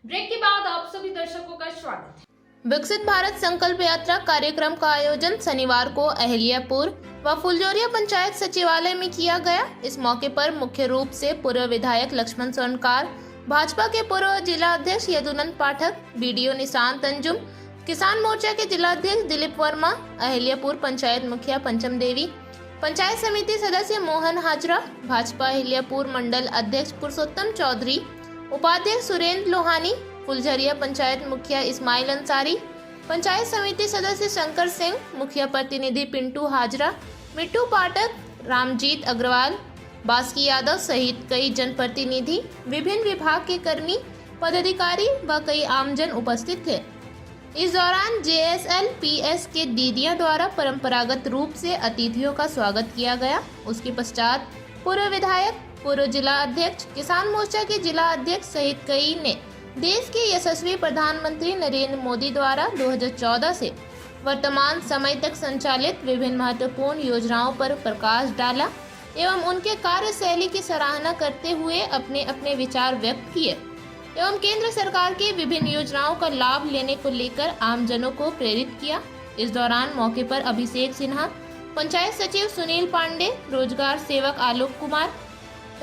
ब्रेक के बाद आप सभी दर्शकों का स्वागत है। विकसित भारत संकल्प यात्रा कार्यक्रम का आयोजन शनिवार को अहिल्यापुर व फुलजोरिया पंचायत सचिवालय में किया गया। इस मौके पर मुख्य रूप से पूर्व विधायक लक्ष्मण स्वर्णकार, भाजपा के पूर्व जिला अध्यक्ष यदुनंद पाठक, BDO निशांत अंजुम, किसान मोर्चा के जिला अध्यक्ष दिलीप वर्मा, अहिल्यापुर पंचायत मुखिया पंचम देवी, पंचायत समिति सदस्य मोहन हाजरा, भाजपा अहिल्यापुर मंडल अध्यक्ष पुरुषोत्तम चौधरी, उपाध्यक्ष सुरेंद्र लोहानी, फुलझरिया पंचायत मुखिया इस्माइल अंसारी, पंचायत समिति सदस्य शंकर सिंह, मुखिया प्रतिनिधि पिंटू हाजरा, मिट्टू पाठक, रामजीत अग्रवाल, बास्की यादव सहित कई जनप्रतिनिधि, विभिन्न विभाग के कर्मी, पदाधिकारी व कई आमजन उपस्थित थे। इस दौरान JSL-PS के दीदियों द्वारा परंपरागत रूप से अतिथियों का स्वागत किया गया। उसके पश्चात पूर्व विधायक, पूर्व जिला अध्यक्ष, किसान मोर्चा के जिला अध्यक्ष सहित कई ने देश के यशस्वी प्रधानमंत्री नरेंद्र मोदी द्वारा 2014 से वर्तमान समय तक संचालित विभिन्न महत्वपूर्ण योजनाओं पर प्रकाश डाला एवं उनके कार्यशैली की सराहना करते हुए अपने अपने विचार व्यक्त किए एवं केंद्र सरकार की विभिन्न योजनाओं का लाभ लेने को लेकर आमजनों को प्रेरित किया। इस दौरान मौके पर अभिषेक सिन्हा, पंचायत सचिव सुनील पांडे, रोजगार सेवक आलोक कुमार,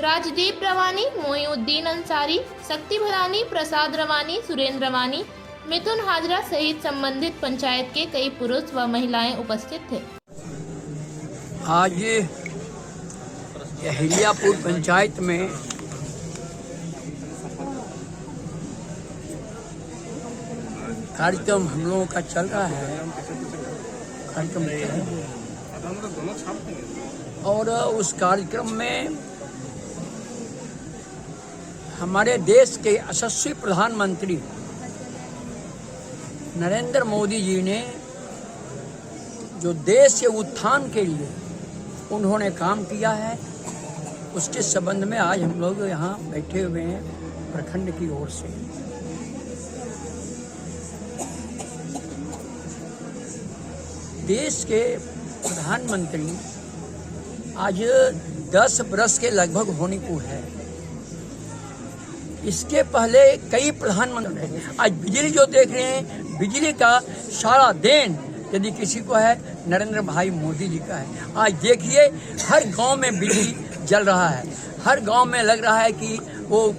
राजदीप रवानी, मोईउद्दीन अंसारी, शक्ति भरानी, प्रसाद रवानी, सुरेंद्र रवानी, मिथुन हाजरा सहित संबंधित पंचायत के कई पुरुष व महिलाएं उपस्थित थे। आज अहिल्यापुर पंचायत में कार्यक्रम हम लोगों का चल रहा है, कार्यक्रम और उस कार्यक्रम में हमारे देश के यशस्वी प्रधानमंत्री नरेंद्र मोदी जी ने जो देश के उत्थान के लिए उन्होंने काम किया है, उसके संबंध में आज हम लोग यहाँ बैठे हुए हैं प्रखंड की ओर से। देश के प्रधानमंत्री आज 10 वर्ष के लगभग होने को है। इसके पहले कई प्रधानमंत्री, आज बिजली जो देख रहे हैं, बिजली का सारा देन यदि किसी को है नरेंद्र भाई मोदी जी का है। आज देखिए हर गांव में बिजली जल रहा है, हर गांव में लग रहा है कि वो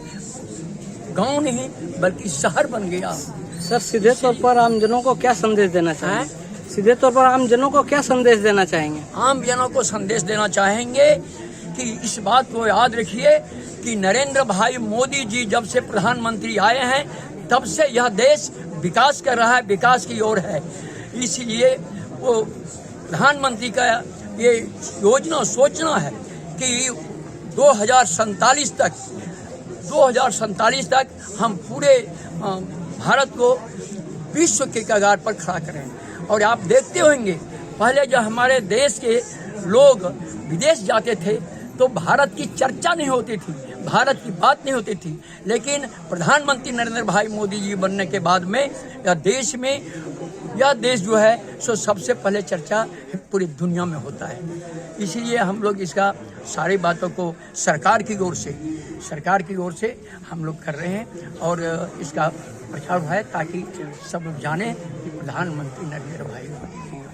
गांव नहीं बल्कि शहर बन गया। सर, सीधे तौर पर आमजनों को क्या संदेश देना चाहेंगे? सीधे तौर पर आमजनों को क्या संदेश देना चाहेंगे? आम जनों को संदेश देना चाहेंगे कि इस बात को याद रखिए कि नरेंद्र भाई मोदी जी जब से प्रधानमंत्री आए हैं तब से यह देश विकास कर रहा है, विकास की ओर है। इसलिए वो प्रधानमंत्री का ये योजना सोचना है कि 2047 तक हम पूरे भारत को विश्व के कगार पर खड़ा करें। और आप देखते होंगे पहले जब हमारे देश के लोग विदेश जाते थे तो भारत की चर्चा नहीं होती थी, भारत की बात नहीं होती थी, लेकिन प्रधानमंत्री नरेंद्र भाई मोदी जी बनने के बाद में यह देश जो है सो सबसे पहले चर्चा पूरी दुनिया में होता है। इसीलिए हम लोग इसका सारी बातों को सरकार की ओर से हम लोग कर रहे हैं और इसका प्रचार है ताकि सब लोग जाने कि प्रधानमंत्री नरेंद्र भाई मोदी जी हैं।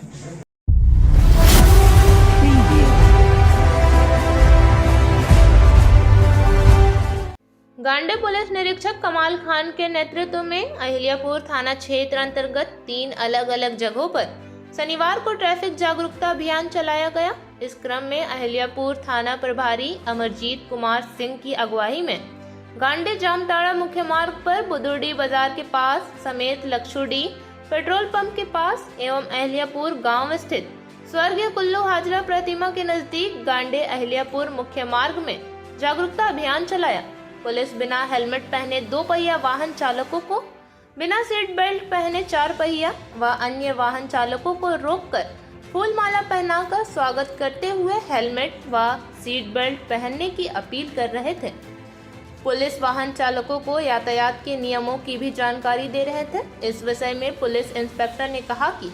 गांडे पुलिस निरीक्षक कमाल खान के नेतृत्व में अहिल्यापुर थाना क्षेत्र अंतर्गत 3 अलग अलग जगहों पर शनिवार को ट्रैफिक जागरूकता अभियान चलाया गया। इस क्रम में अहिल्यापुर थाना प्रभारी अमरजीत कुमार सिंह की अगुवाई में गांडे जामताड़ा मुख्य मार्ग पर बुदुर्डी बाजार के पास समेत लक्षुडी पेट्रोल पंप के पास एवं अहिल्यापुर गांव स्थित स्वर्गीय कुल्लू हाजरा प्रतिमा के नजदीक गांडे अहिल्यापुर मुख्य मार्ग में जागरूकता अभियान चलाया। पुलिस बिना हेलमेट पहने 2 पहिया वाहन चालकों को, बिना सीट बेल्ट पहने 4 पहिया व अन्य वाहन चालकों को रोककर फूल माला पहनाकर स्वागत करते हुए हेलमेट व सीट बेल्ट पहनने की अपील कर रहे थे। पुलिस वाहन चालकों को यातायात के नियमों की भी जानकारी दे रहे थे। इस विषय में पुलिस इंस्पेक्टर ने कहा कि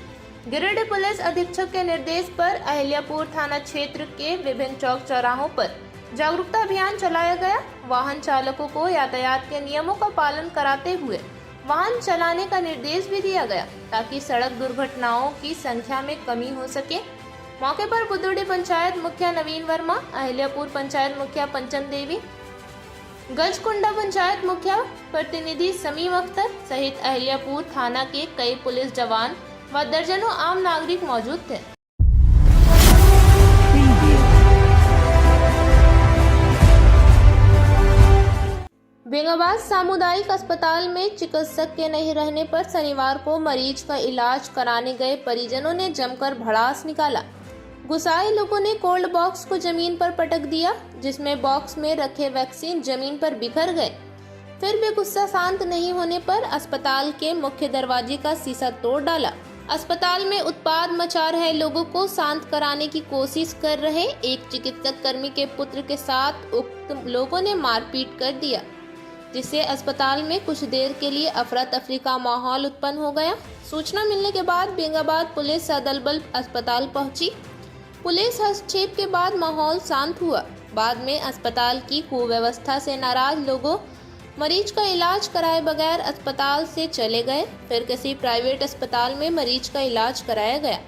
गिरिडीह पुलिस अधीक्षक के निर्देश पर अहिल्यापुर थाना क्षेत्र के विभिन्न चौक चौराहों पर जागरूकता अभियान चलाया गया। वाहन चालकों को यातायात के नियमों का पालन कराते हुए वाहन चलाने का निर्देश भी दिया गया ताकि सड़क दुर्घटनाओं की संख्या में कमी हो सके। मौके पर बुदुर्डी पंचायत मुखिया नवीन वर्मा, अहिल्यापुर पंचायत मुखिया पंचम देवी, गजकुंडा पंचायत मुखिया प्रतिनिधि समीम अख्तर सहित अहिल्यापुर थाना के कई पुलिस जवान व दर्जनों आम नागरिक मौजूद थे। बेंगाबाद सामुदायिक अस्पताल में चिकित्सक के नहीं रहने पर शनिवार को मरीज का इलाज कराने गए परिजनों ने जमकर भड़ास निकाला। गुस्साए लोगों ने कोल्ड बॉक्स को जमीन पर पटक दिया, जिसमें बॉक्स में रखे वैक्सीन जमीन पर बिखर गए। फिर भी गुस्सा शांत नहीं होने पर अस्पताल के मुख्य दरवाजे का शीशा तोड़ डाला। अस्पताल में उत्पात मचा रहे लोगों को शांत कराने की कोशिश कर रहे एक चिकित्सक कर्मी के पुत्र के साथ उक्त लोगों ने मारपीट कर दिया, जिससे अस्पताल में कुछ देर के लिए अफरा तफरी का माहौल उत्पन्न हो गया। सूचना मिलने के बाद बेंगाबाद पुलिस सदल बल अस्पताल पहुंची। पुलिस हस्तक्षेप के बाद माहौल शांत हुआ। बाद में अस्पताल की कुव्यवस्था से नाराज लोगों मरीज का इलाज कराए बगैर अस्पताल से चले गए। फिर किसी प्राइवेट अस्पताल में मरीज का इलाज कराया गया।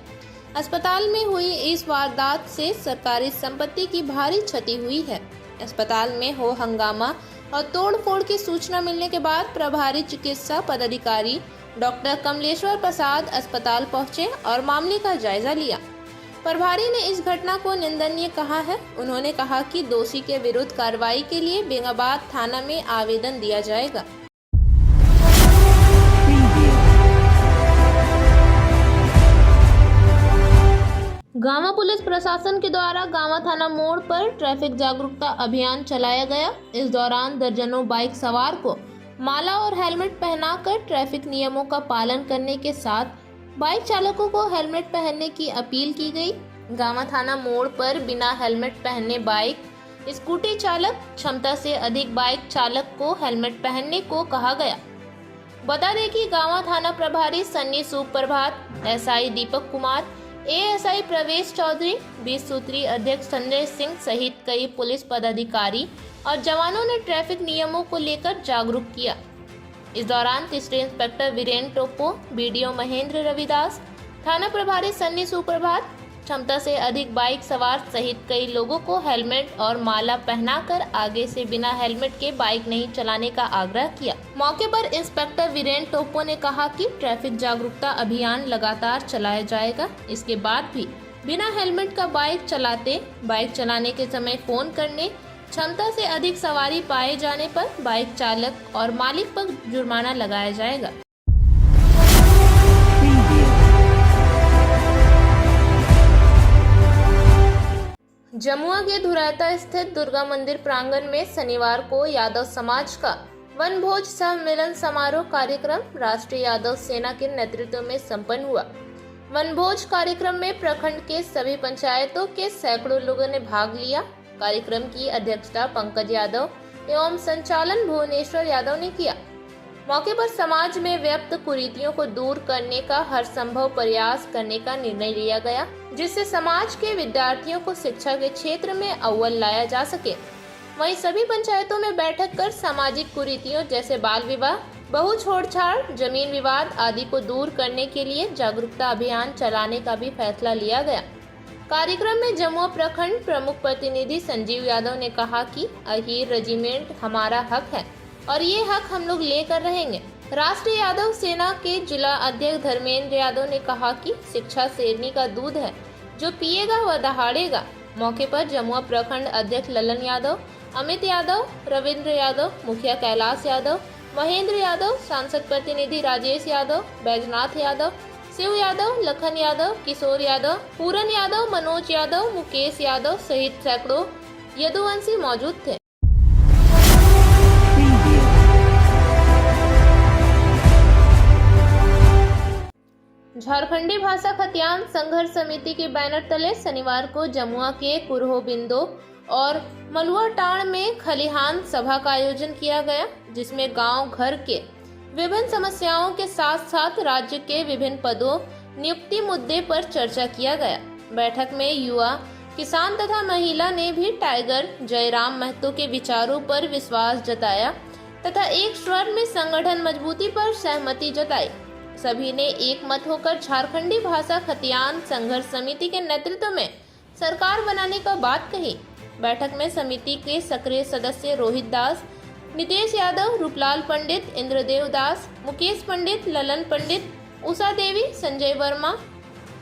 अस्पताल में हुई इस वारदात से सरकारी संपत्ति की भारी क्षति हुई है। अस्पताल में हो हंगामा और तोड़फोड़ की सूचना मिलने के बाद प्रभारी चिकित्सा पदाधिकारी डॉक्टर कमलेश्वर प्रसाद अस्पताल पहुंचे और मामले का जायजा लिया। प्रभारी ने इस घटना को निंदनीय कहा है। उन्होंने कहा कि दोषी के विरुद्ध कार्रवाई के लिए बेंगाबाद थाना में आवेदन दिया जाएगा। गांवा पुलिस प्रशासन के द्वारा गांवा थाना मोड़ पर ट्रैफिक जागरूकता अभियान चलाया गया। इस दौरान दर्जनों बाइक सवार को माला और हेलमेट पहनाकर ट्रैफिक नियमों का पालन करने के साथ बाइक चालकों को हेलमेट पहनने की अपील की गई। गांवा थाना मोड़ पर बिना हेलमेट पहने बाइक, स्कूटी चालक, क्षमता से अधिक बाइक चालक को हेलमेट पहनने को कहा गया। बता दें कि गांवा थाना प्रभारी सन्नी सुप्रभात, एसआई दीपक कुमार, एएसआई प्रवेश चौधरी, 20 सूत्री अध्यक्ष संजय सिंह सहित कई पुलिस पदाधिकारी और जवानों ने ट्रैफिक नियमों को लेकर जागरूक किया। इस दौरान तीसरे इंस्पेक्टर वीरेंद्र टोप्पो, बीडीओ महेंद्र रविदास, थाना प्रभारी सन्नी सुप्रभात, क्षमता से अधिक बाइक सवार सहित कई लोगों को हेलमेट और माला पहनाकर आगे से बिना हेलमेट के बाइक नहीं चलाने का आग्रह किया। मौके पर इंस्पेक्टर वीरेंद्र टोप्पो ने कहा कि ट्रैफिक जागरूकता अभियान लगातार चलाया जाएगा। इसके बाद भी बिना हेलमेट का बाइक चलाने के समय फोन करने, क्षमता से अधिक सवारी पाए जाने पर बाइक चालक और मालिक पर जुर्माना लगाया जाएगा। जमुआ के धुराता स्थित दुर्गा मंदिर प्रांगण में शनिवार को यादव समाज का वनभोज सम्मेलन समारोह कार्यक्रम राष्ट्रीय यादव सेना के नेतृत्व में संपन्न हुआ। वनभोज कार्यक्रम में प्रखंड के सभी पंचायतों के सैकड़ों लोगों ने भाग लिया। कार्यक्रम की अध्यक्षता पंकज यादव एवं संचालन भुवनेश्वर यादव ने किया। मौके पर समाज में व्याप्त कुरीतियों को दूर करने का हर संभव प्रयास करने का निर्णय लिया गया, जिससे समाज के विद्यार्थियों को शिक्षा के क्षेत्र में अव्वल लाया जा सके। वहीं सभी पंचायतों में बैठक कर सामाजिक कुरीतियों जैसे बाल विवाह, बहु छोड़छाड़, जमीन विवाद आदि को दूर करने के लिए जागरूकता अभियान चलाने का भी फैसला लिया गया। कार्यक्रम में जमुआ प्रखंड प्रमुख प्रतिनिधि संजीव यादव ने कहा कि अहीर रेजिमेंट हमारा हक है और ये हक हम लोग लेकर रहेंगे। राष्ट्रीय यादव सेना के जिला अध्यक्ष धर्मेंद्र यादव ने कहा कि शिक्षा शेरनी का दूध है, जो पिएगा वह दहाड़ेगा। मौके पर जमुआ प्रखंड अध्यक्ष ललन यादव, अमित यादव, रविंद्र यादव, मुखिया कैलाश यादव, महेंद्र यादव, सांसद प्रतिनिधि राजेश यादव, बैजनाथ यादव, शिव यादव, लखन यादव, किशोर यादव, पूरन यादव, मनोज यादव, मुकेश यादव सहित सैकड़ों यदुवंशी मौजूद थे। झारखंडी भाषा खतियान संघर्ष समिति के बैनर तले शनिवार को जमुआ के कुरहो बिंदो और मलुआ टाण में खलिहान सभा का आयोजन किया गया, जिसमें गांव घर के विभिन्न समस्याओं के साथ साथ राज्य के विभिन्न पदों नियुक्ति मुद्दे पर चर्चा किया गया। बैठक में युवा, किसान तथा महिला ने भी टाइगर जयराम महतो के विचारों पर विश्वास जताया तथा एक स्वर में संगठन मजबूती पर सहमति जताई। सभी ने एक मत होकर झारखंडी भाषा खतियान संघर्ष समिति के नेतृत्व में सरकार बनाने का बात कही। बैठक में समिति के सक्रिय सदस्य रोहित दास, नितेश यादव, रूपलाल पंडित, इंद्रदेव दास, मुकेश पंडित, ललन पंडित, उषा देवी, संजय वर्मा,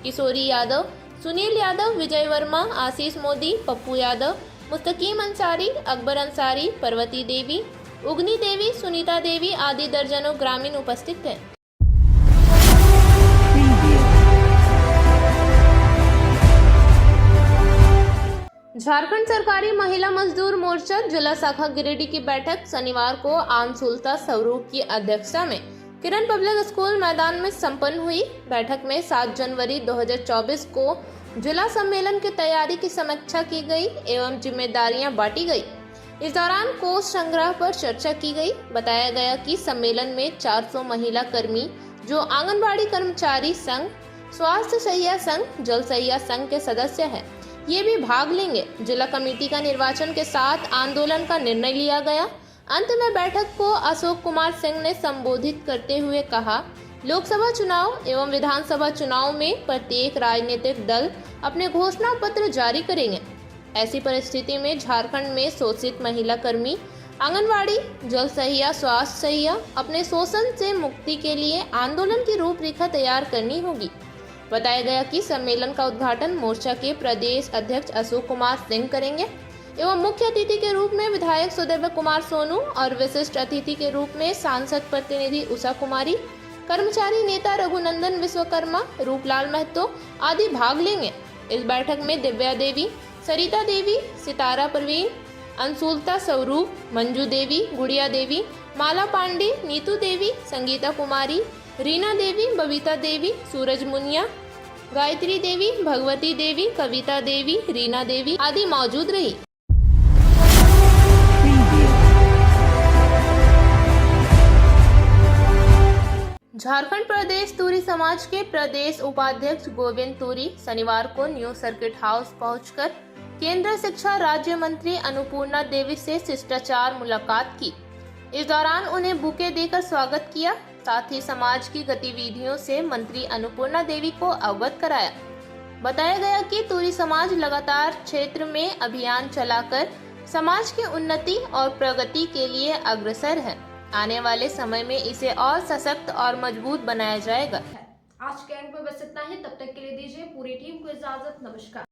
किशोरी यादव, सुनील यादव, विजय वर्मा, आशीष मोदी, पप्पू यादव, मुस्तकीम अंसारी, अकबर अंसारी, पर्वती देवी, उगनी देवी, सुनीता देवी आदि दर्जनों ग्रामीण उपस्थित थे। झारखंड सरकारी महिला मजदूर मोर्चा जिला शाखा गिरिडीह की बैठक शनिवार को आनसुल्ता स्वरूप की अध्यक्षता में किरण पब्लिक स्कूल मैदान में संपन्न हुई। बैठक में 7 जनवरी 2024 को जिला सम्मेलन की तैयारी की समीक्षा की गई एवं जिम्मेदारियां बांटी गई। इस दौरान कोष संग्रह पर चर्चा की गई। बताया गया कि सम्मेलन में 400 महिला कर्मी जो आंगनबाड़ी कर्मचारी संघ, स्वास्थ्य सहिया संघ, जल सहिया संघ के सदस्य हैं, ये भी भाग लेंगे। जिला कमेटी का निर्वाचन के साथ आंदोलन का निर्णय लिया गया। अंत में बैठक को अशोक कुमार सिंह ने संबोधित करते हुए कहा, लोकसभा चुनाव एवं विधानसभा चुनाव में प्रत्येक राजनीतिक दल अपने घोषणा पत्र जारी करेंगे। ऐसी परिस्थिति में झारखंड में शोषित महिला कर्मी, आंगनवाड़ी, जल सहिया, स्वास्थ्य सहिया अपने शोषण से मुक्ति के लिए आंदोलन की रूपरेखा तैयार करनी होगी। बताया गया कि सम्मेलन का उद्घाटन मोर्चा के प्रदेश अध्यक्ष अशोक कुमार सिंह करेंगे एवं मुख्य अतिथि के रूप में विधायक सुदेव कुमार सोनू और विशिष्ट अतिथि के रूप में सांसद प्रतिनिधि उषा कुमारी, कर्मचारी नेता रघुनंदन विश्वकर्मा, रूपलाल महतो आदि भाग लेंगे। इस बैठक में दिव्या देवी, सरिता देवी, सितारा परवीन, अंशुलता स्वरूप, मंजू देवी, गुड़िया देवी, माला पांडे, नीतू देवी, संगीता कुमारी, रीना देवी, बबीता देवी, सूरज मुनिया, गायत्री देवी, भगवती देवी, कविता देवी, रीना देवी आदि मौजूद रही। झारखंड प्रदेश तूरी समाज के प्रदेश उपाध्यक्ष गोविंद तूरी शनिवार को न्यू सर्किट हाउस पहुंचकर केंद्रीय शिक्षा राज्य मंत्री अन्नपूर्णा देवी से शिष्टाचार मुलाकात की। इस दौरान उन्हें बुके देकर स्वागत किया, साथ ही समाज की गतिविधियों से मंत्री अन्नपूर्णा देवी को अवगत कराया। बताया गया कि तूरी समाज लगातार क्षेत्र में अभियान चलाकर समाज की उन्नति और प्रगति के लिए अग्रसर है। आने वाले समय में इसे और सशक्त और मजबूत बनाया जाएगा। आज के अंक में बस इतना ही। तब तक के लिए दीजिए पूरी टीम को इजाजत। नमस्कार।